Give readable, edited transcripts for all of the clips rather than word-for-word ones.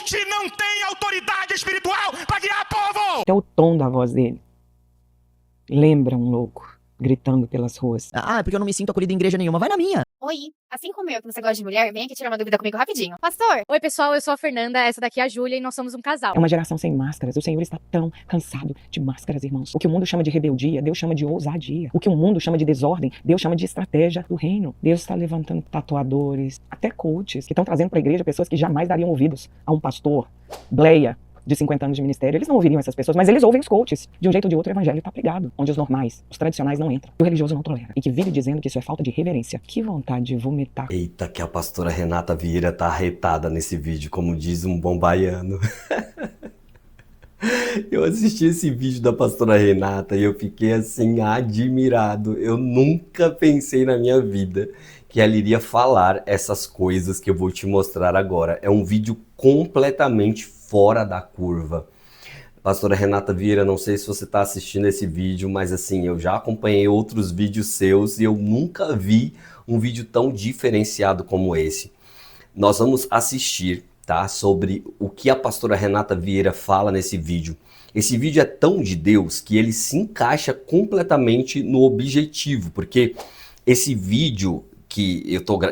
Coach não tem autoridade espiritual para guiar povo! Até o tom da voz dele lembra um louco gritando pelas ruas. Ah, porque eu não me sinto acolhido em igreja nenhuma. Vai na minha. Oi, assim como eu, que você gosta de mulher, vem aqui tirar uma dúvida comigo rapidinho. Pastor! Oi, pessoal, eu sou a Fernanda, essa daqui é a Júlia e nós somos um casal. É uma geração sem máscaras. O Senhor está tão cansado de máscaras, irmãos. O que o mundo chama de rebeldia, Deus chama de ousadia. O que o mundo chama de desordem, Deus chama de estratégia do reino. Deus está levantando tatuadores, até coaches, que estão trazendo para a igreja pessoas que jamais dariam ouvidos a um pastor, bleia, de 50 anos de ministério. Eles não ouviriam essas pessoas, mas eles ouvem os coaches. De um jeito ou de outro, o evangelho está pregado, onde os normais, os tradicionais não entram. E o religioso não tolera. E que vive dizendo que isso é falta de reverência. Que vontade de vomitar. Eita, que a pastora Renata Vieira tá arretada nesse vídeo, como diz um bom baiano. Eu assisti esse vídeo da pastora Renata e eu fiquei assim, admirado. Eu nunca pensei na minha vida que ela iria falar essas coisas que eu vou te mostrar agora. É um vídeo completamente fora da curva. Pastora Renata Vieira, não sei se você está assistindo esse vídeo, mas assim, eu já acompanhei outros vídeos seus e eu nunca vi um vídeo tão diferenciado como esse. Nós vamos assistir, tá, sobre o que a pastora Renata Vieira fala nesse vídeo. Esse vídeo é tão de Deus que ele se encaixa completamente no objetivo, porque esse vídeo que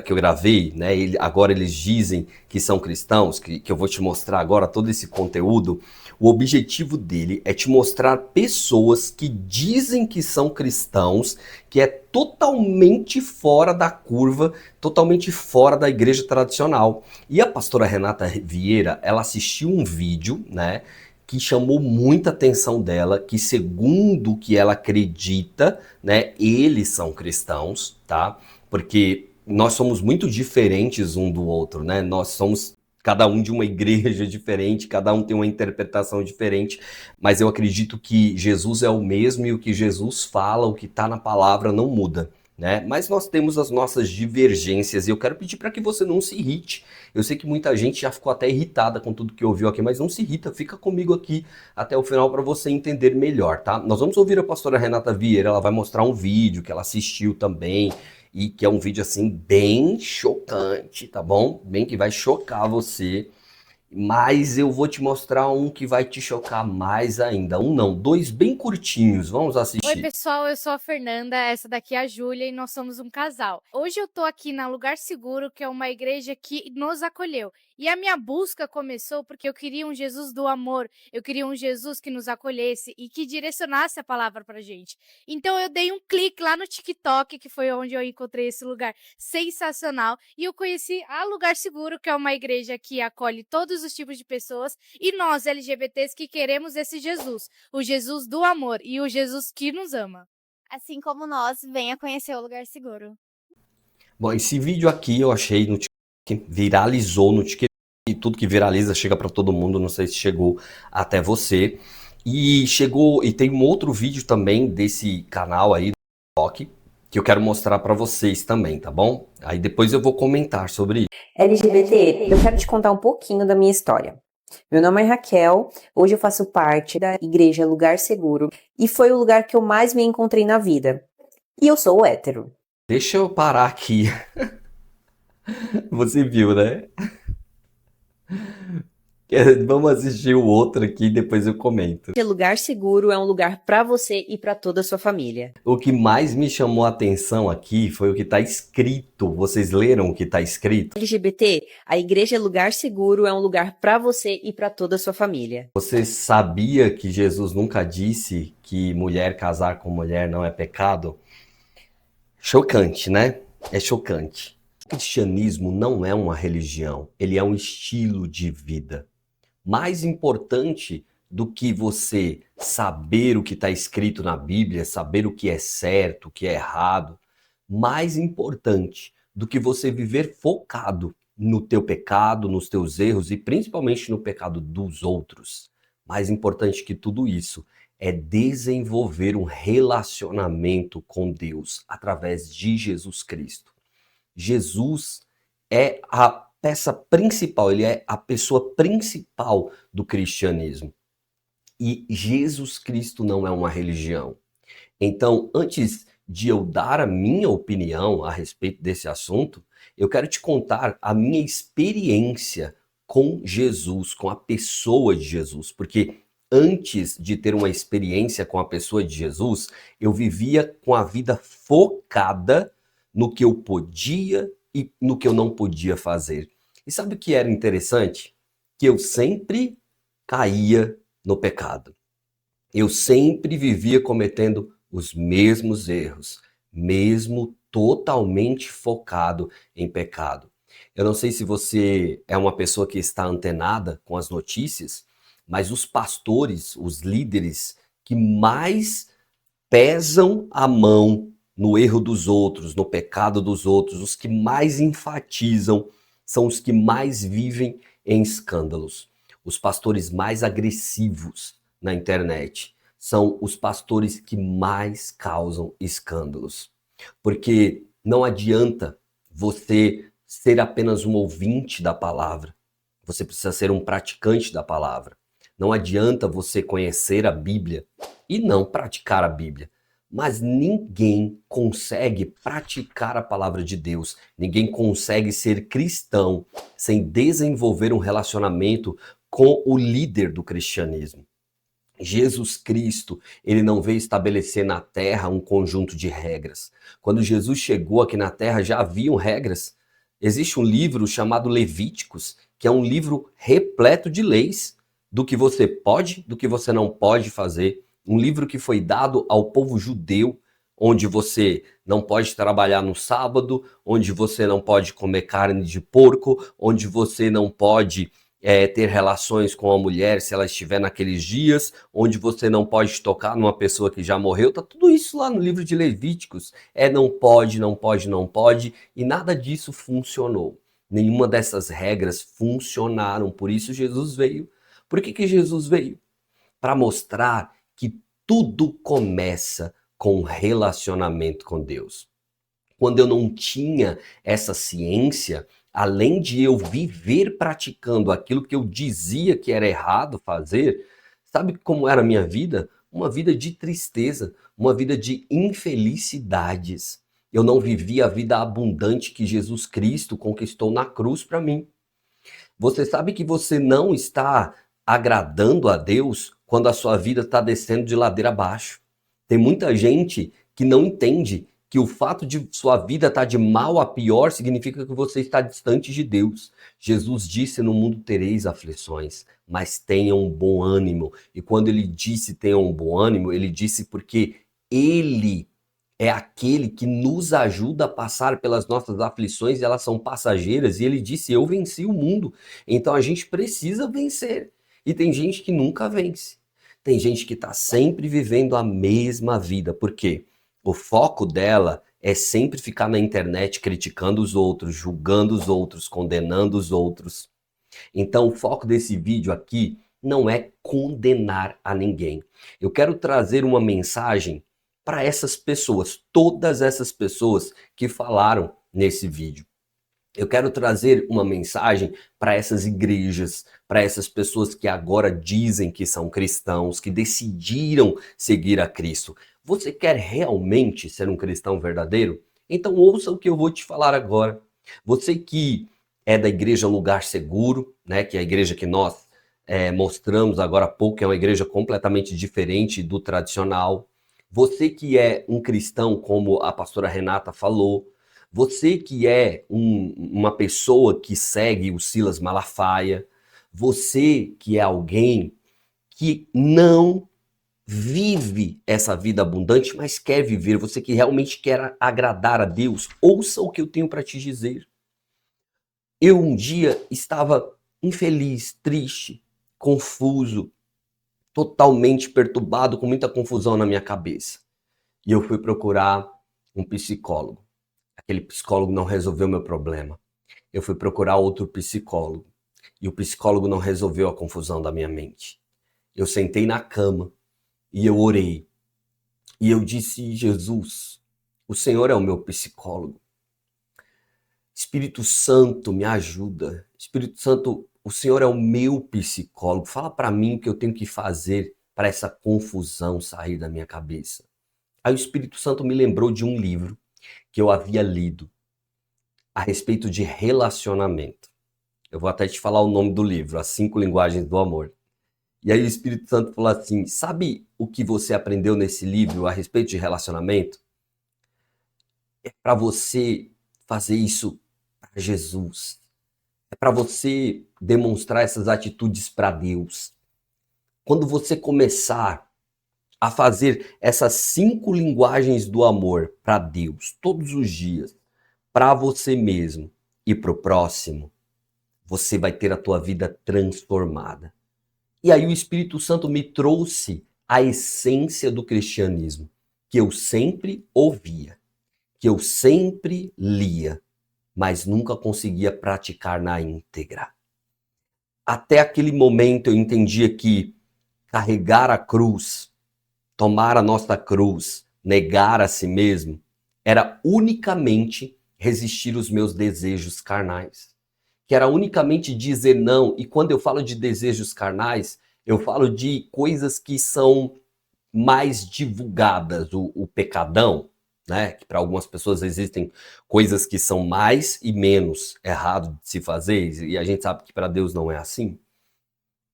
eu gravei, né, agora eles dizem que são cristãos, que eu vou te mostrar agora todo esse conteúdo. O objetivo dele é te mostrar pessoas que dizem que são cristãos, que é totalmente fora da curva, totalmente fora da igreja tradicional. E a pastora Renata Vieira, ela assistiu um vídeo, né, que chamou muita atenção dela, que segundo o que ela acredita, né, eles são cristãos, tá? Porque nós somos muito diferentes um do outro, né? Nós somos cada um de uma igreja diferente, cada um tem uma interpretação diferente, mas eu acredito que Jesus é o mesmo e o que Jesus fala, o que está na palavra não muda, né? Mas nós temos as nossas divergências e eu quero pedir para que você não se irrite. Eu sei que muita gente já ficou até irritada com tudo que ouviu aqui, mas não se irrita, fica comigo aqui até o final para você entender melhor, tá? Nós vamos ouvir a pastora Renata Vieira, ela vai mostrar um vídeo que ela assistiu também, e que é um vídeo assim bem chocante, tá bom? Bem que vai chocar você, mas eu vou te mostrar um que vai te chocar mais ainda. Um não, dois bem curtinhos, vamos assistir. Oi, pessoal, eu sou a Fernanda, essa daqui é a Júlia e nós somos um casal. Hoje eu tô aqui na Lugar Seguro, que é uma igreja que nos acolheu. E a minha busca começou porque eu queria um Jesus do amor, eu queria um Jesus que nos acolhesse e que direcionasse a palavra pra gente. Então eu dei um clique lá no TikTok, que foi onde eu encontrei esse lugar sensacional, e eu conheci a Lugar Seguro, que é uma igreja que acolhe todos os tipos de pessoas, e nós, LGBTs, que queremos esse Jesus, o Jesus do amor e o Jesus que nos ama. Assim como nós, venha conhecer o Lugar Seguro. Bom, esse vídeo aqui eu achei no TikTok, viralizou no TikTok, e tudo que viraliza chega para todo mundo, não sei se chegou até você. E chegou, e tem um outro vídeo também desse canal aí do TikTok, que eu quero mostrar para vocês também, tá bom? Aí depois eu vou comentar sobre isso. LGBT, eu quero te contar um pouquinho da minha história. Meu nome é Raquel, hoje eu faço parte da igreja Lugar Seguro e foi o lugar que eu mais me encontrei na vida. E eu sou hétero. Deixa eu parar aqui. Você viu, né? Vamos assistir o outro aqui e depois eu comento. Lugar Seguro é um lugar para você e para toda a sua família. O que mais me chamou a atenção aqui foi o que está escrito. Vocês leram o que está escrito? LGBT, a igreja Lugar Seguro é um lugar para você e para toda a sua família. Você sabia que Jesus nunca disse que mulher casar com mulher não é pecado? Chocante, né? É chocante. O cristianismo não é uma religião, ele é um estilo de vida. Mais importante do que você saber o que está escrito na Bíblia, saber o que é certo, o que é errado, mais importante do que você viver focado no teu pecado, nos teus erros e principalmente no pecado dos outros. Mais importante que tudo isso é desenvolver um relacionamento com Deus através de Jesus Cristo. Jesus é a peça principal, ele é a pessoa principal do cristianismo. E Jesus Cristo não é uma religião. Então, antes de eu dar a minha opinião a respeito desse assunto, eu quero te contar a minha experiência com Jesus, com a pessoa de Jesus, porque antes de ter uma experiência com a pessoa de Jesus, eu vivia com a vida focada no que eu podia e no que eu não podia fazer. E sabe o que era interessante? Que eu sempre caía no pecado. Eu sempre vivia cometendo os mesmos erros, mesmo totalmente focado em pecado. Eu não sei se você é uma pessoa que está antenada com as notícias, mas os pastores, os líderes que mais pesam a mão no erro dos outros, no pecado dos outros, os que mais enfatizam, são os que mais vivem em escândalos. Os pastores mais agressivos na internet são os pastores que mais causam escândalos. Porque não adianta você ser apenas um ouvinte da palavra. Você precisa ser um praticante da palavra. Não adianta você conhecer a Bíblia e não praticar a Bíblia. Mas ninguém consegue praticar a palavra de Deus. Ninguém consegue ser cristão sem desenvolver um relacionamento com o líder do cristianismo. Jesus Cristo, ele não veio estabelecer na terra um conjunto de regras. Quando Jesus chegou aqui na terra, já haviam regras. Existe um livro chamado Levíticos, que é um livro repleto de leis, do que você pode, do que você não pode fazer. Um livro que foi dado ao povo judeu, onde você não pode trabalhar no sábado, onde você não pode comer carne de porco, onde você não pode ter relações com a mulher se ela estiver naqueles dias, onde você não pode tocar numa pessoa que já morreu. Tá tudo isso lá no livro de Levíticos. Não pode, não pode, não pode, e nada disso funcionou. Nenhuma dessas regras funcionaram, por isso Jesus veio. Por que Jesus veio? Para mostrar que tudo começa com um relacionamento com Deus. Quando eu não tinha essa ciência, além de eu viver praticando aquilo que eu dizia que era errado fazer, sabe como era a minha vida? Uma vida de tristeza, uma vida de infelicidades. Eu não vivia a vida abundante que Jesus Cristo conquistou na cruz para mim. Você sabe que você não está agradando a Deus quando a sua vida está descendo de ladeira abaixo. Tem muita gente que não entende que o fato de sua vida estar de mal a pior significa que você está distante de Deus. Jesus disse: no mundo tereis aflições, mas tenham um bom ânimo. E quando ele disse tenham um bom ânimo, ele disse porque ele é aquele que nos ajuda a passar pelas nossas aflições, e elas são passageiras, e ele disse: eu venci o mundo. Então a gente precisa vencer. E tem gente que nunca vence. Tem gente que está sempre vivendo a mesma vida. Por quê? O foco dela é sempre ficar na internet criticando os outros, julgando os outros, condenando os outros. Então o foco desse vídeo aqui não é condenar a ninguém. Eu quero trazer uma mensagem para essas pessoas, todas essas pessoas que falaram nesse vídeo. Eu quero trazer uma mensagem para essas igrejas, para essas pessoas que agora dizem que são cristãos, que decidiram seguir a Cristo. Você quer realmente ser um cristão verdadeiro? Então ouça o que eu vou te falar agora. Você que é da igreja Lugar Seguro, né, que é a igreja que nós mostramos agora há pouco, é uma igreja completamente diferente do tradicional. Você que é um cristão, como a pastora Renata falou. Você que é uma pessoa que segue o Silas Malafaia. Você que é alguém que não vive essa vida abundante, mas quer viver. Você que realmente quer agradar a Deus. Ouça o que eu tenho para te dizer. Eu um dia estava infeliz, triste, confuso, totalmente perturbado, com muita confusão na minha cabeça. E eu fui procurar um psicólogo. Aquele psicólogo não resolveu meu problema. Eu fui procurar outro psicólogo. E o psicólogo não resolveu a confusão da minha mente. Eu sentei na cama e eu orei. E eu disse: Jesus, o Senhor é o meu psicólogo. Espírito Santo, me ajuda. Espírito Santo, o Senhor é o meu psicólogo. Fala para mim o que eu tenho que fazer para essa confusão sair da minha cabeça. Aí o Espírito Santo me lembrou de um livro que eu havia lido a respeito de relacionamento. Eu vou até te falar o nome do livro, As 5 Linguagens do Amor. E aí o Espírito Santo falou assim, sabe o que você aprendeu nesse livro a respeito de relacionamento? É para você fazer isso para Jesus. É para você demonstrar essas atitudes para Deus. Quando você começar a fazer essas 5 linguagens do amor para Deus, todos os dias, para você mesmo e para o próximo, você vai ter a tua vida transformada. E aí o Espírito Santo me trouxe a essência do cristianismo, que eu sempre ouvia, que eu sempre lia, mas nunca conseguia praticar na íntegra. Até aquele momento eu entendia que carregar a cruz, tomar a nossa cruz, negar a si mesmo, era unicamente resistir os meus desejos carnais. Que era unicamente dizer não. E quando eu falo de desejos carnais, eu falo de coisas que são mais divulgadas. O pecadão, né? Que para algumas pessoas existem coisas que são mais e menos errado de se fazer. E a gente sabe que para Deus não é assim.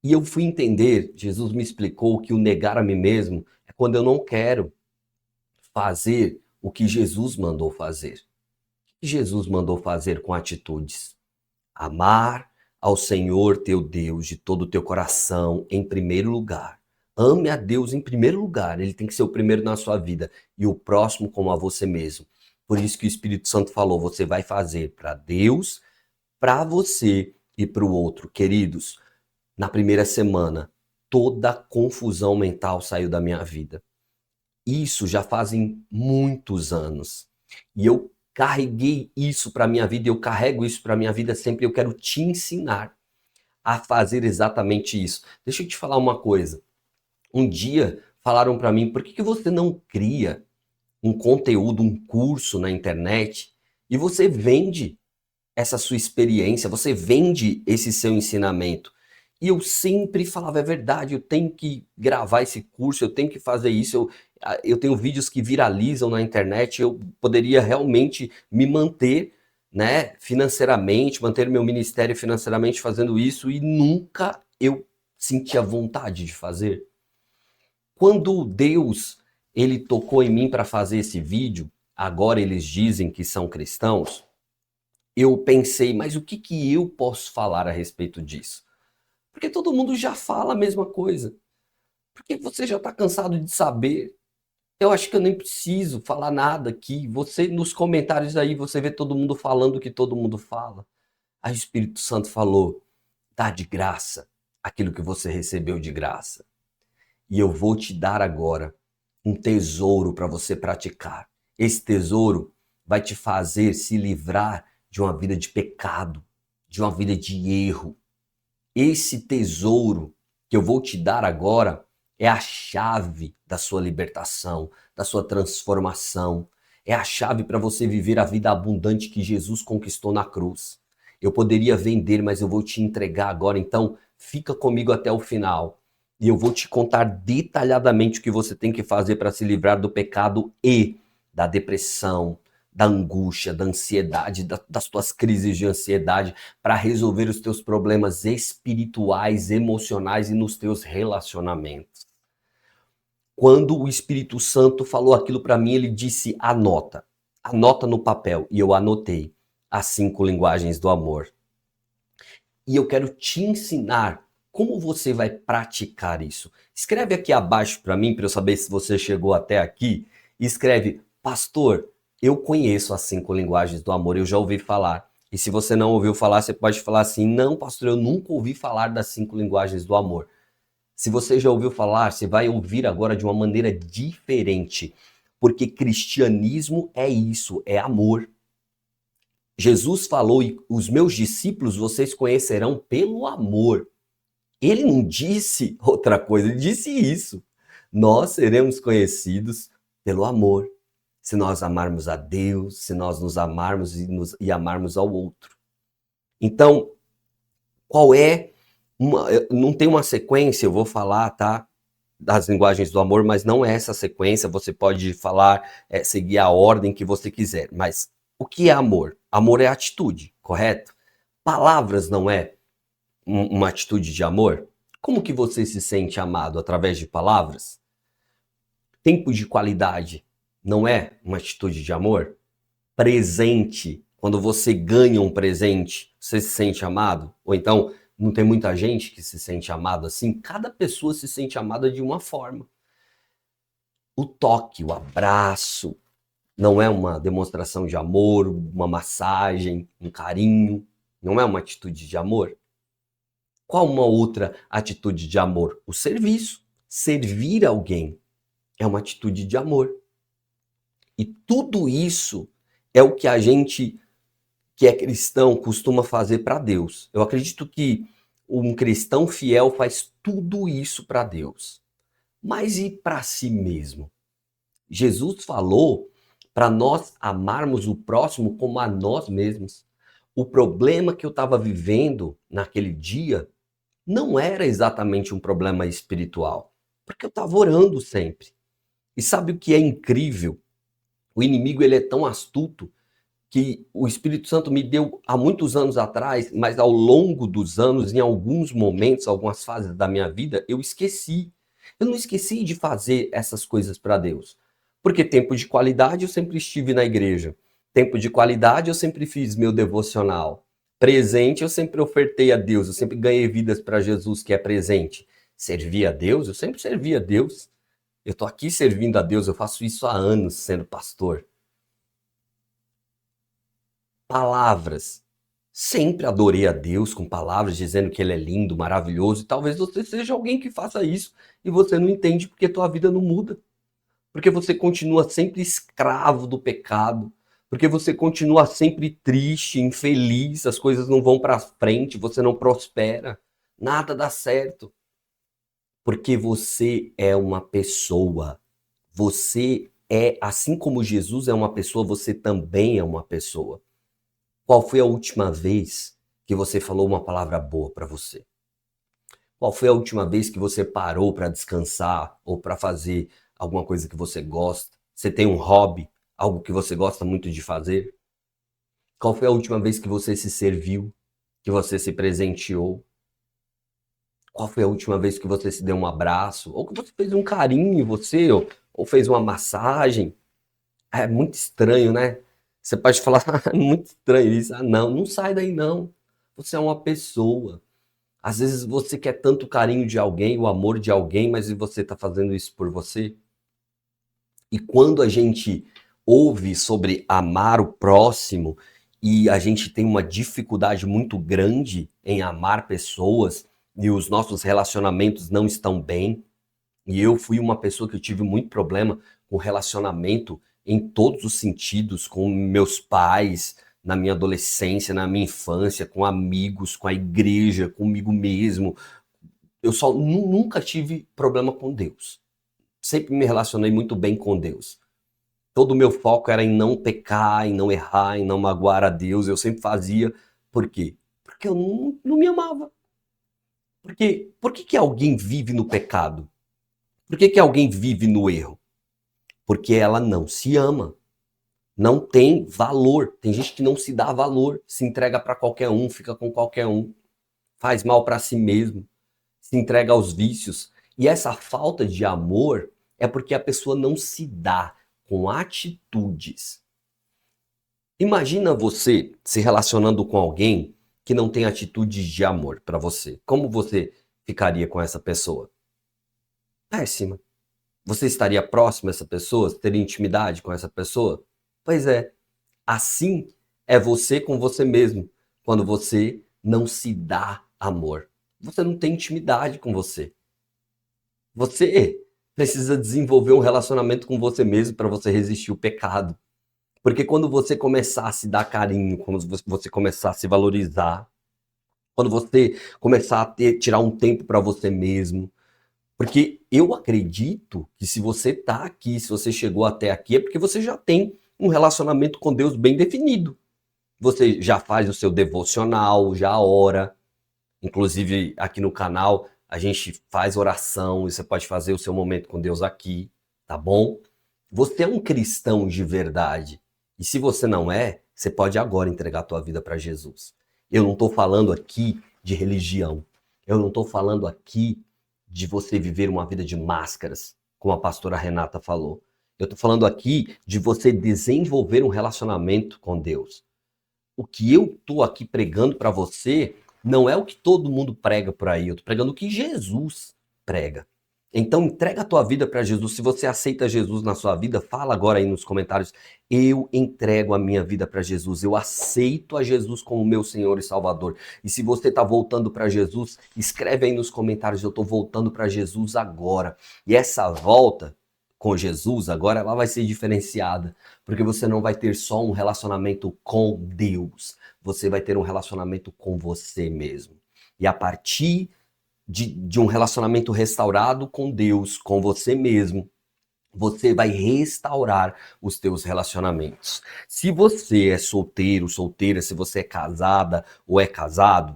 E eu fui entender, Jesus me explicou que o negar a mim mesmo é quando eu não quero fazer o que Jesus mandou fazer. O que Jesus mandou fazer com atitudes? Amar ao Senhor teu Deus de todo o teu coração em primeiro lugar. Ame a Deus em primeiro lugar, ele tem que ser o primeiro na sua vida e o próximo como a você mesmo. Por isso que o Espírito Santo falou, você vai fazer para Deus, para você e para o outro. Queridos, na primeira semana, toda a confusão mental saiu da minha vida. Isso já fazem muitos anos. E eu carreguei isso para minha vida, eu carrego isso para minha vida sempre. Eu quero te ensinar a fazer exatamente isso. Deixa eu te falar uma coisa. Um dia falaram para mim, por que você não cria um conteúdo, um curso na internet e você vende essa sua experiência, você vende esse seu ensinamento? E eu sempre falava, é verdade, eu tenho que gravar esse curso, eu tenho que fazer isso, eu tenho vídeos que viralizam na internet, eu poderia realmente me manter, né, financeiramente, manter meu ministério financeiramente fazendo isso, e nunca eu sentia vontade de fazer. Quando Deus, ele tocou em mim para fazer esse vídeo, agora eles dizem que são cristãos, eu pensei, mas o que eu posso falar a respeito disso? Porque todo mundo já fala a mesma coisa. Porque você já está cansado de saber. Eu acho que eu nem preciso falar nada aqui. Você, nos comentários aí, você vê todo mundo falando o que todo mundo fala. Aí o Espírito Santo falou, dá de graça aquilo que você recebeu de graça. E eu vou te dar agora um tesouro para você praticar. Esse tesouro vai te fazer se livrar de uma vida de pecado, de uma vida de erro. Esse tesouro que eu vou te dar agora é a chave da sua libertação, da sua transformação. É a chave para você viver a vida abundante que Jesus conquistou na cruz. Eu poderia vender, mas eu vou te entregar agora. Então, fica comigo até o final. E eu vou te contar detalhadamente o que você tem que fazer para se livrar do pecado e da depressão, da angústia, da ansiedade, das tuas crises de ansiedade, para resolver os teus problemas espirituais, emocionais e nos teus relacionamentos. Quando o Espírito Santo falou aquilo para mim, ele disse, anota no papel. E eu anotei as 5 linguagens do amor. E eu quero te ensinar como você vai praticar isso. Escreve aqui abaixo para mim, para eu saber se você chegou até aqui. Escreve, pastor, eu conheço as 5 linguagens do amor, eu já ouvi falar. E se você não ouviu falar, você pode falar assim, não, pastor, eu nunca ouvi falar das 5 linguagens do amor. Se você já ouviu falar, você vai ouvir agora de uma maneira diferente. Porque cristianismo é isso, é amor. Jesus falou, e os meus discípulos vocês conhecerão pelo amor. Ele não disse outra coisa, ele disse isso. Nós seremos conhecidos pelo amor. Se nós amarmos a Deus, se nós nos amarmos e amarmos ao outro. Então, qual é? Não tem uma sequência, eu vou falar, tá? Das linguagens do amor, mas não é essa sequência. Você pode falar, seguir a ordem que você quiser. Mas o que é amor? Amor é atitude, correto? Palavras não é uma atitude de amor? Como que você se sente amado? Através de palavras? Tempo de qualidade não é uma atitude de amor? Presente, quando você ganha um presente, você se sente amado? Ou então, não tem muita gente que se sente amado assim? Cada pessoa se sente amada de uma forma. O toque, o abraço, não é uma demonstração de amor, uma massagem, um carinho, não é uma atitude de amor? Qual uma outra atitude de amor? O serviço. Servir alguém é uma atitude de amor. E tudo isso é o que a gente que é cristão costuma fazer para Deus. Eu acredito que um cristão fiel faz tudo isso para Deus. Mas e para si mesmo? Jesus falou para nós amarmos o próximo como a nós mesmos. O problema que eu estava vivendo naquele dia não era exatamente um problema espiritual, porque eu estava orando sempre. E sabe o que é incrível? O inimigo ele é tão astuto que o Espírito Santo me deu há muitos anos atrás, mas ao longo dos anos, em alguns momentos, algumas fases da minha vida, eu esqueci. Eu não esqueci de fazer essas coisas para Deus. Porque tempo de qualidade eu sempre estive na igreja. Tempo de qualidade eu sempre fiz meu devocional. Presente eu sempre ofertei a Deus, eu sempre ganhei vidas para Jesus, que é presente. Servir a Deus? Eu sempre servi a Deus. Eu estou aqui servindo a Deus, eu faço isso há anos sendo pastor. Palavras. Sempre adorei a Deus com palavras, dizendo que Ele é lindo, maravilhoso. E talvez você seja alguém que faça isso e você não entende porque tua vida não muda. Porque você continua sempre escravo do pecado. Porque você continua sempre triste, infeliz, as coisas não vão para frente, você não prospera, nada dá certo. Porque você é uma pessoa. Você é, assim como Jesus é uma pessoa, você também é uma pessoa. Qual foi a última vez que você falou uma palavra boa para você? Qual foi a última vez que você parou para descansar ou para fazer alguma coisa que você gosta? Você tem um hobby? Algo que você gosta muito de fazer? Qual foi a última vez que você se serviu? Que você se presenteou? Qual foi a última vez que você se deu um abraço? Ou que você fez um carinho em você? Ou fez uma massagem? É muito estranho, né? Você pode falar, muito estranho isso. Ah, não sai daí não. Você é uma pessoa. Às vezes você quer tanto carinho de alguém, o amor de alguém, mas você está fazendo isso por você? E quando a gente ouve sobre amar o próximo e a gente tem uma dificuldade muito grande em amar pessoas e os nossos relacionamentos não estão bem, e eu fui uma pessoa que eu tive muito problema com relacionamento em todos os sentidos, com meus pais, na minha adolescência, na minha infância, com amigos, com a igreja, comigo mesmo. Eu só nunca tive problema com Deus. Sempre me relacionei muito bem com Deus. Todo o meu foco era em não pecar, em não errar, em não magoar a Deus. Eu sempre fazia. Por quê? Porque eu não me amava. Porque por que alguém vive no pecado? Por que alguém vive no erro? Porque ela não se ama. Não tem valor. Tem gente que não se dá valor. Se entrega para qualquer um, fica com qualquer um. Faz mal para si mesmo. Se entrega aos vícios. E essa falta de amor é porque a pessoa não se dá com atitudes. Imagina você se relacionando com alguém que não tem atitudes de amor para você. Como você ficaria com essa pessoa? Péssima. Você estaria próximo a essa pessoa? Teria intimidade com essa pessoa? Pois é. Assim é você com você mesmo, quando você não se dá amor. Você não tem intimidade com você. Você precisa desenvolver um relacionamento com você mesmo para você resistir ao pecado. Porque quando você começar a se dar carinho, quando você começar a se valorizar, quando você começar a tirar um tempo para você mesmo, porque eu acredito que se você está aqui, se você chegou até aqui, é porque você já tem um relacionamento com Deus bem definido. Você já faz o seu devocional, já ora. Inclusive aqui no canal a gente faz oração e você pode fazer o seu momento com Deus aqui, tá bom? Você é um cristão de verdade. E se você não é, você pode agora entregar a tua vida para Jesus. Eu não estou falando aqui de religião. Eu não estou falando aqui de você viver uma vida de máscaras, como a pastora Renata falou. Eu estou falando aqui de você desenvolver um relacionamento com Deus. O que eu estou aqui pregando para você não é o que todo mundo prega por aí. Eu estou pregando o que Jesus prega. Então entrega a tua vida para Jesus. Se você aceita Jesus na sua vida, fala agora aí nos comentários. Eu entrego a minha vida para Jesus. Eu aceito a Jesus como meu Senhor e Salvador. E se você está voltando para Jesus, escreve aí nos comentários. Eu estou voltando para Jesus agora. E essa volta com Jesus agora ela vai ser diferenciada. Porque você não vai ter só um relacionamento com Deus. Você vai ter um relacionamento com você mesmo. E a partir de um relacionamento restaurado com Deus, com você mesmo, você vai restaurar os teus relacionamentos. Se você é solteiro, solteira, se você é casada ou é casado,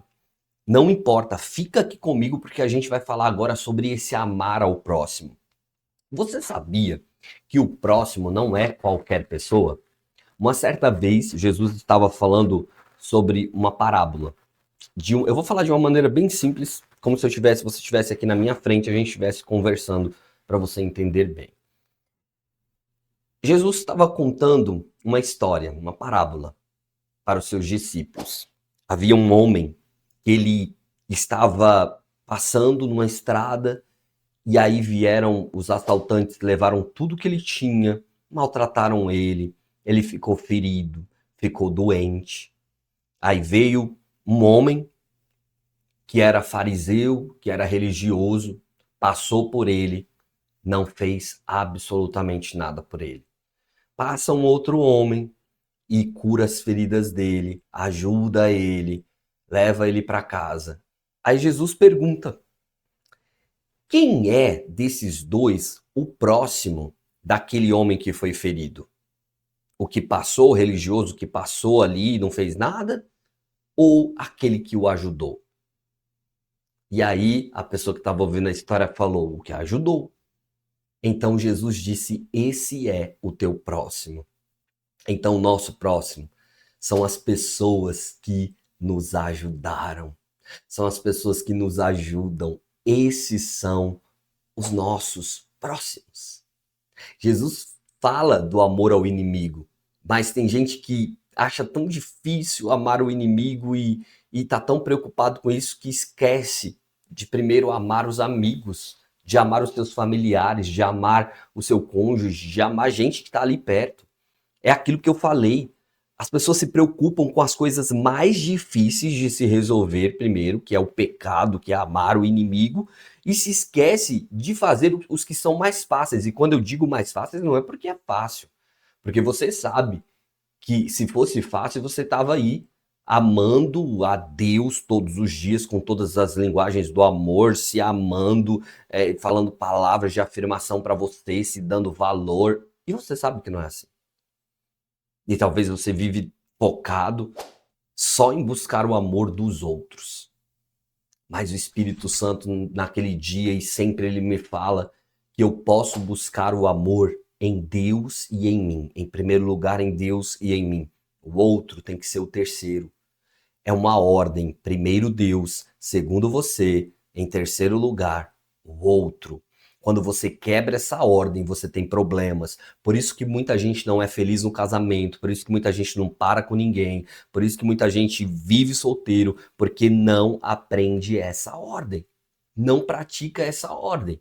não importa, fica aqui comigo porque a gente vai falar agora sobre esse amar ao próximo. Você sabia que o próximo não é qualquer pessoa? Uma certa vez, Jesus estava falando sobre uma parábola. Eu vou falar de uma maneira bem simples, como se você estivesse aqui na minha frente, a gente estivesse conversando para você entender bem. Jesus estava contando uma história, uma parábola para os seus discípulos. Havia um homem que ele estava passando numa estrada e aí vieram os assaltantes, levaram tudo que ele tinha, maltrataram ele ficou ferido, ficou doente. Aí veio um homem que era fariseu, que era religioso, passou por ele, não fez absolutamente nada por ele. Passa um outro homem e cura as feridas dele, ajuda ele, leva ele para casa. Aí Jesus pergunta: quem é desses dois o próximo daquele homem que foi ferido? O que passou, o religioso que passou ali e não fez nada? Ou aquele que o ajudou? E aí a pessoa que estava ouvindo a história falou: o que ajudou. Então Jesus disse: esse é o teu próximo. Então o nosso próximo são as pessoas que nos ajudaram. São as pessoas que nos ajudam. Esses são os nossos próximos. Jesus fala do amor ao inimigo, mas tem gente que acha tão difícil amar o inimigo e está tão preocupado com isso que esquece de primeiro amar os amigos, de amar os seus familiares, de amar o seu cônjuge, de amar gente que está ali perto. É aquilo que eu falei. As pessoas se preocupam com as coisas mais difíceis de se resolver primeiro, que é o pecado, que é amar o inimigo, e se esquece de fazer os que são mais fáceis. E quando eu digo mais fáceis, não é porque é fácil. Porque você sabe que se fosse fácil, você estava aí amando a Deus todos os dias, com todas as linguagens do amor, se amando, falando palavras de afirmação para você, se dando valor. E você sabe que não é assim. E talvez você vive focado só em buscar o amor dos outros. Mas o Espírito Santo, naquele dia e sempre ele me fala que eu posso buscar o amor em Deus e em mim. Em primeiro lugar, em Deus e em mim. O outro tem que ser o terceiro. É uma ordem. Primeiro Deus, segundo você, em terceiro lugar, o outro. Quando você quebra essa ordem, você tem problemas. Por isso que muita gente não é feliz no casamento, por isso que muita gente não para com ninguém, por isso que muita gente vive solteiro, porque não aprende essa ordem, não pratica essa ordem.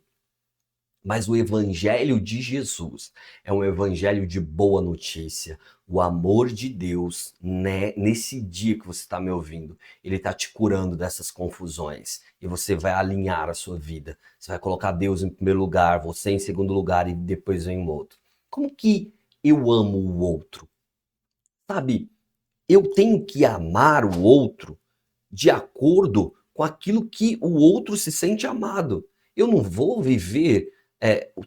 Mas o evangelho de Jesus é um evangelho de boa notícia. O amor de Deus, né, nesse dia que você está me ouvindo, ele está te curando dessas confusões. E você vai alinhar a sua vida. Você vai colocar Deus em primeiro lugar, você em segundo lugar e depois vem o outro. Como que eu amo o outro? Sabe, eu tenho que amar o outro de acordo com aquilo que o outro se sente amado. Eu não vou viver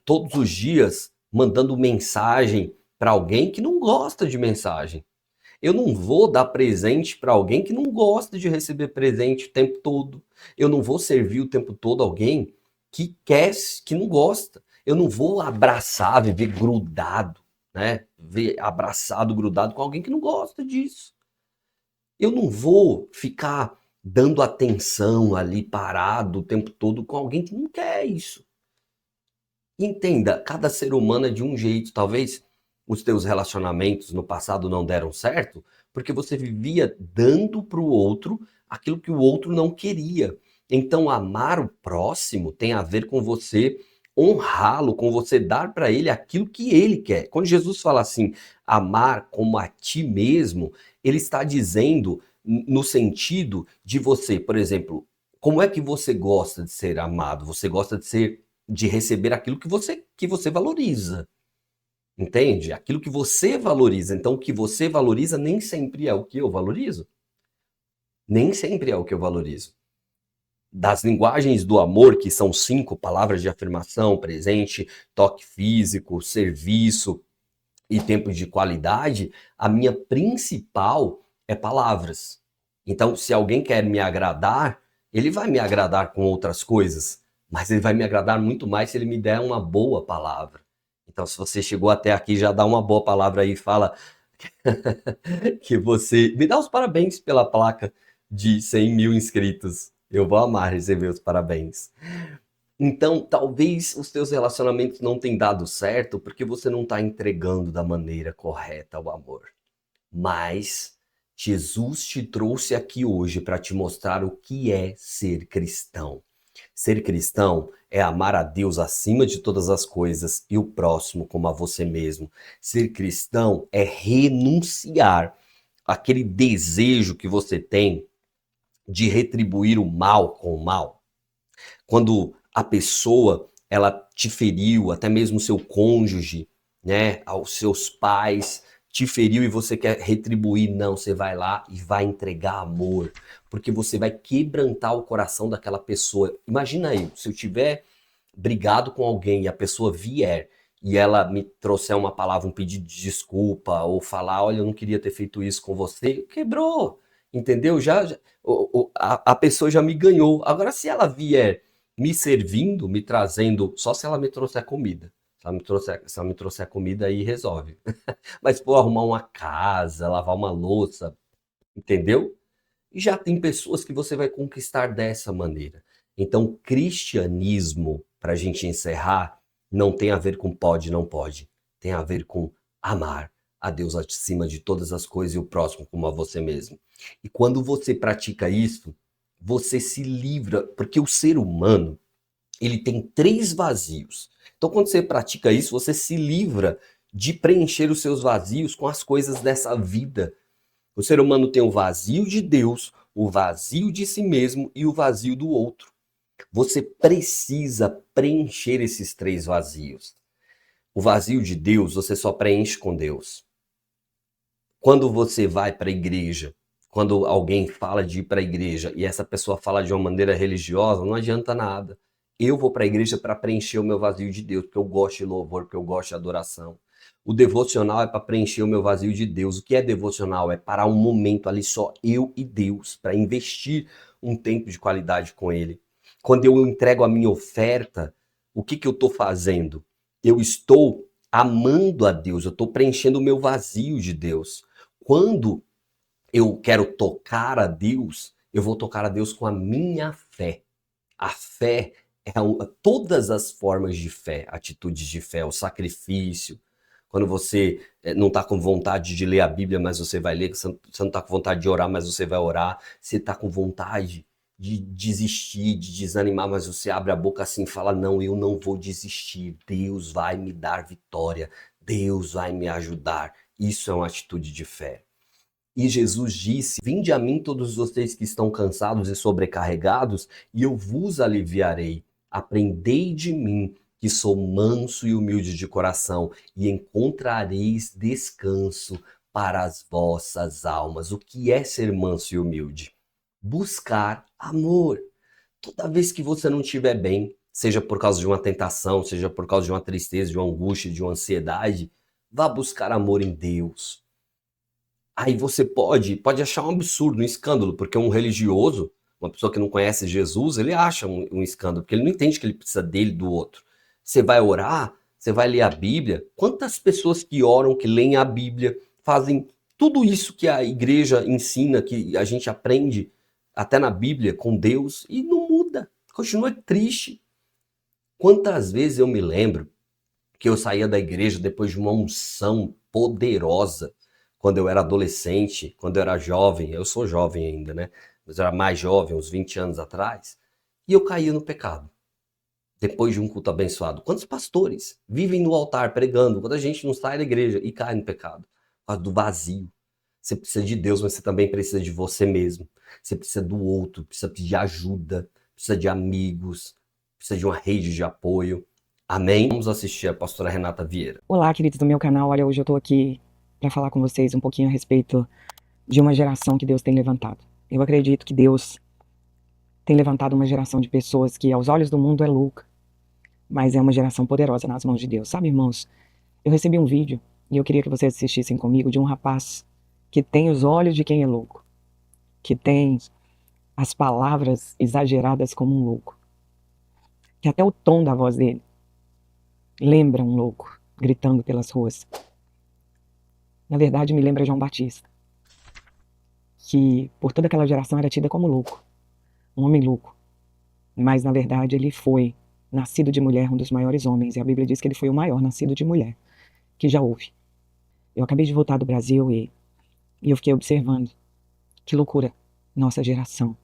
todos os dias mandando mensagem para alguém que não gosta de mensagem. Eu não vou dar presente para alguém que não gosta de receber presente o tempo todo. Eu não vou servir o tempo todo alguém que não gosta. Eu não vou abraçar, viver grudado, né? Ver abraçado, grudado com alguém que não gosta disso. Eu não vou ficar dando atenção ali, parado o tempo todo com alguém que não quer isso. Entenda, cada ser humano é de um jeito. Talvez os teus relacionamentos no passado não deram certo, porque você vivia dando para o outro aquilo que o outro não queria. Então, amar o próximo tem a ver com você honrá-lo, com você dar para ele aquilo que ele quer. Quando Jesus fala assim, amar como a ti mesmo, ele está dizendo no sentido de você, por exemplo, como é que você gosta de ser amado? Você gosta de receber aquilo que você valoriza. Entende? Aquilo que você valoriza. Então, o que você valoriza nem sempre é o que eu valorizo. Nem sempre é o que eu valorizo. Das linguagens do amor, que são 5 palavras de afirmação, presente, toque físico, serviço e tempo de qualidade, a minha principal é palavras. Então, se alguém quer me agradar, ele vai me agradar com outras coisas, mas ele vai me agradar muito mais se ele me der uma boa palavra. Então, se você chegou até aqui, já dá uma boa palavra aí e fala que você... Me dá os parabéns pela placa de 100 mil inscritos. Eu vou amar receber os parabéns. Então, talvez os teus relacionamentos não tenham dado certo porque você não está entregando da maneira correta o amor. Mas Jesus te trouxe aqui hoje para te mostrar o que é ser cristão. Ser cristão é amar a Deus acima de todas as coisas e o próximo como a você mesmo. Ser cristão é renunciar àquele desejo que você tem de retribuir o mal com o mal. Quando a pessoa, ela te feriu, até mesmo seu cônjuge, né, aos seus pais, te feriu e você quer retribuir, não, você vai lá e vai entregar amor, porque você vai quebrantar o coração daquela pessoa. Imagina aí, se eu tiver brigado com alguém e a pessoa vier e ela me trouxer uma palavra, um pedido de desculpa, ou falar, olha, eu não queria ter feito isso com você, quebrou, entendeu? A pessoa já me ganhou. Agora, se ela vier me servindo, me trazendo, só se ela me trouxer comida. Se ela me trouxer comida, aí resolve. Mas, pô, arrumar uma casa, lavar uma louça, entendeu? E já tem pessoas que você vai conquistar dessa maneira. Então, cristianismo, para a gente encerrar, não tem a ver com pode, não pode. Tem a ver com amar a Deus acima de todas as coisas e o próximo como a você mesmo. E quando você pratica isso, você se livra, porque o ser humano, ele tem 3 vazios. Então, quando você pratica isso, você se livra de preencher os seus vazios com as coisas dessa vida. O ser humano tem o vazio de Deus, o vazio de si mesmo e o vazio do outro. Você precisa preencher esses 3 vazios. O vazio de Deus, você só preenche com Deus. Quando você vai para a igreja, quando alguém fala de ir para a igreja e essa pessoa fala de uma maneira religiosa, não adianta nada. Eu vou para a igreja para preencher o meu vazio de Deus, porque eu gosto de louvor, porque eu gosto de adoração. O devocional é para preencher o meu vazio de Deus. O que é devocional? É parar um momento ali só eu e Deus, para investir um tempo de qualidade com Ele. Quando eu entrego a minha oferta, o que eu estou fazendo? Eu estou amando a Deus, eu estou preenchendo o meu vazio de Deus. Quando eu quero tocar a Deus, eu vou tocar a Deus com a minha fé. A fé é todas as formas de fé, atitudes de fé, o sacrifício. Quando você não está com vontade de ler a Bíblia, mas você vai ler, você não está com vontade de orar, mas você vai orar, você está com vontade de desistir, de desanimar, mas você abre a boca assim e fala, não, eu não vou desistir, Deus vai me dar vitória, Deus vai me ajudar. Isso é uma atitude de fé. E Jesus disse, vinde a mim todos vocês que estão cansados e sobrecarregados, e eu vos aliviarei. Aprendei de mim, que sou manso e humilde de coração, e encontrareis descanso para as vossas almas. O que é ser manso e humilde? Buscar amor. Toda vez que você não estiver bem, seja por causa de uma tentação, seja por causa de uma tristeza, de uma angústia, de uma ansiedade, vá buscar amor em Deus. Aí você pode achar um absurdo, um escândalo, porque um religioso, uma pessoa que não conhece Jesus, ele acha um escândalo, porque ele não entende que ele precisa dele, do outro. Você vai orar, você vai ler a Bíblia. Quantas pessoas que oram, que leem a Bíblia, fazem tudo isso que a igreja ensina, que a gente aprende até na Bíblia com Deus, e não muda, continua triste. Quantas vezes eu me lembro que eu saía da igreja depois de uma unção poderosa, quando eu era adolescente, quando eu era jovem, eu sou jovem ainda, né? Mas eu era mais jovem, uns 20 anos atrás, e eu caía no pecado. Depois de um culto abençoado. Quantos pastores vivem no altar pregando, quando a gente não sai da igreja e cai no pecado? Por causa do vazio. Você precisa de Deus, mas você também precisa de você mesmo. Você precisa do outro, precisa pedir ajuda, precisa de amigos, precisa de uma rede de apoio. Amém? Vamos assistir a pastora Renata Vieira. Olá, queridos do meu canal. Olha, hoje eu tô aqui para falar com vocês um pouquinho a respeito de uma geração que Deus tem levantado. Eu acredito que Deus tem levantado uma geração de pessoas que aos olhos do mundo é louca, mas é uma geração poderosa nas mãos de Deus. Sabe, irmãos, eu recebi um vídeo e eu queria que vocês assistissem comigo de um rapaz que tem os olhos de quem é louco, que tem as palavras exageradas como um louco, que até o tom da voz dele lembra um louco gritando pelas ruas. Na verdade, me lembra João Batista, que por toda aquela geração era tida como louco, um homem louco, mas na verdade ele foi nascido de mulher, um dos maiores homens, e a Bíblia diz que ele foi o maior nascido de mulher que já houve. Eu acabei de voltar do Brasil e eu fiquei observando que loucura nossa geração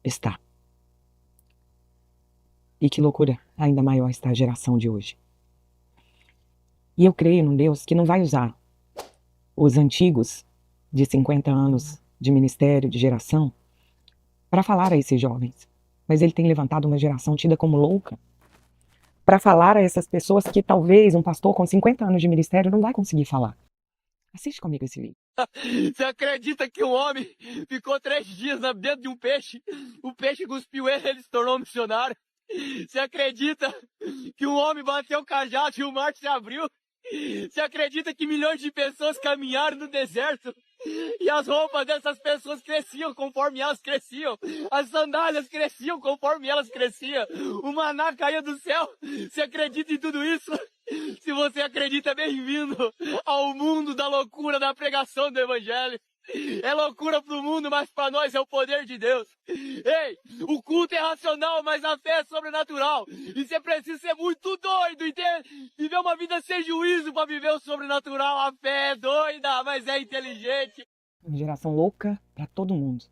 está. E que loucura ainda maior está a geração de hoje. E eu creio num Deus que não vai usar os antigos de 50 anos de ministério, de geração, para falar a esses jovens. Mas ele tem levantado uma geração tida como louca para falar a essas pessoas que talvez um pastor com 50 anos de ministério não vai conseguir falar. Assiste comigo esse vídeo. Você acredita que um homem ficou 3 dias dentro de um peixe? O peixe cuspiu ele se tornou um missionário? Você acredita que um homem bateu o cajado e o mar se abriu? Você acredita que milhões de pessoas caminharam no deserto? E as roupas dessas pessoas cresciam conforme elas cresciam. As sandálias cresciam conforme elas cresciam. O maná caía do céu. Você acredita em tudo isso? Se você acredita, bem-vindo ao mundo da loucura da pregação do Evangelho. É loucura pro mundo, mas para nós é o poder de Deus. Ei, o culto é racional, mas a fé é sobrenatural. E você precisa ser muito doido e viver uma vida sem juízo para viver o sobrenatural. A fé é doida, mas é inteligente. Uma geração louca para todo mundo,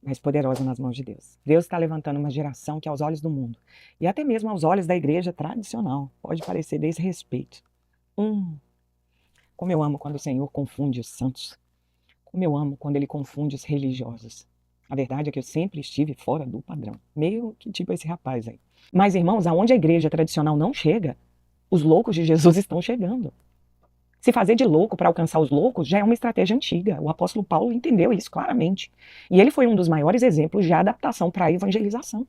mas poderosa nas mãos de Deus. Deus está levantando uma geração que aos olhos do mundo, e até mesmo aos olhos da igreja tradicional, pode parecer desrespeito. Como eu amo quando o Senhor confunde os santos. Como eu amo quando ele confunde os religiosos. A verdade é que eu sempre estive fora do padrão. Meio que tipo esse rapaz aí. Mas, irmãos, aonde a igreja tradicional não chega, os loucos de Jesus estão chegando. Se fazer de louco para alcançar os loucos já é uma estratégia antiga. O apóstolo Paulo entendeu isso claramente. E ele foi um dos maiores exemplos de adaptação para a evangelização.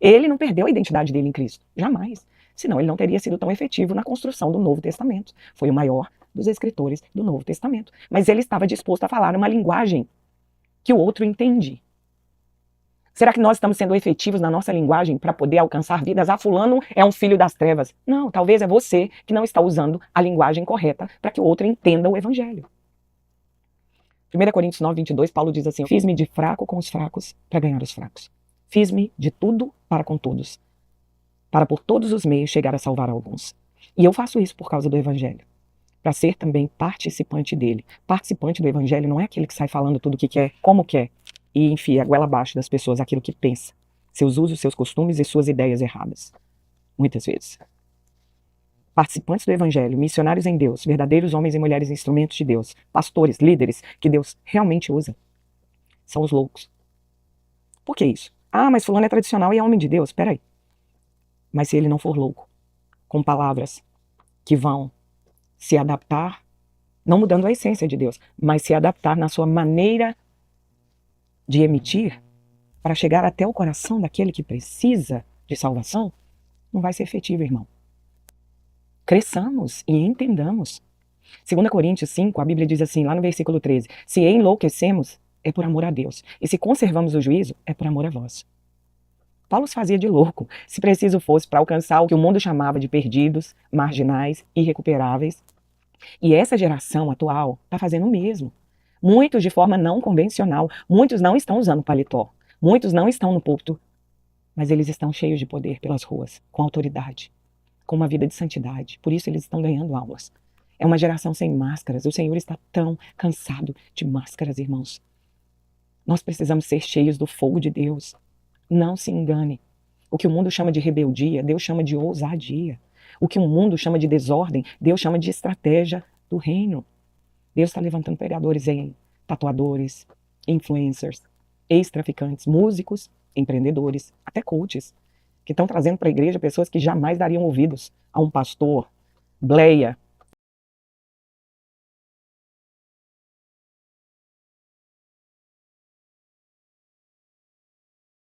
Ele não perdeu a identidade dele em Cristo. Jamais. Senão ele não teria sido tão efetivo na construção do Novo Testamento. Foi o maior dos escritores do Novo Testamento. Mas ele estava disposto a falar uma linguagem que o outro entende. Será que nós estamos sendo efetivos na nossa linguagem para poder alcançar vidas? Fulano é um filho das trevas. Não, talvez é você que não está usando a linguagem correta para que o outro entenda o Evangelho. 1 Coríntios 9, 22, Paulo diz assim: fiz-me de fraco com os fracos para ganhar os fracos. Fiz-me de tudo para com todos, para por todos os meios chegar a salvar alguns. E eu faço isso por causa do Evangelho, para ser também participante dele. Participante do Evangelho não é aquele que sai falando tudo o que quer, como quer, e enfia a goela abaixo das pessoas aquilo que pensa, seus usos, seus costumes e suas ideias erradas. Muitas vezes. Participantes do Evangelho, missionários em Deus, verdadeiros homens e mulheres instrumentos de Deus, pastores, líderes que Deus realmente usa, são os loucos. Por que isso? Mas fulano é tradicional e é homem de Deus. Peraí. Mas se ele não for louco, com palavras que vão se adaptar, não mudando a essência de Deus, mas se adaptar na sua maneira de emitir para chegar até o coração daquele que precisa de salvação, não vai ser efetivo, irmão. Cresçamos e entendamos. 2 Coríntios 5, a Bíblia diz assim, lá no versículo 13, se enlouquecemos, é por amor a Deus, e se conservamos o juízo, é por amor a vós. Paulo se fazia de louco, se preciso fosse, para alcançar o que o mundo chamava de perdidos, marginais, irrecuperáveis. E essa geração atual está fazendo o mesmo. Muitos de forma não convencional. Muitos não estão usando paletó. Muitos não estão no púlpito. Mas eles estão cheios de poder pelas ruas, com autoridade, com uma vida de santidade. Por isso eles estão ganhando almas. É uma geração sem máscaras. O Senhor está tão cansado de máscaras, irmãos. Nós precisamos ser cheios do fogo de Deus. Não se engane. O que o mundo chama de rebeldia, Deus chama de ousadia. O que o mundo chama de desordem, Deus chama de estratégia do reino. Deus está levantando pregadores em tatuadores, influencers, ex-traficantes, músicos, empreendedores, até coaches, que estão trazendo para a igreja pessoas que jamais dariam ouvidos a um pastor, bleia,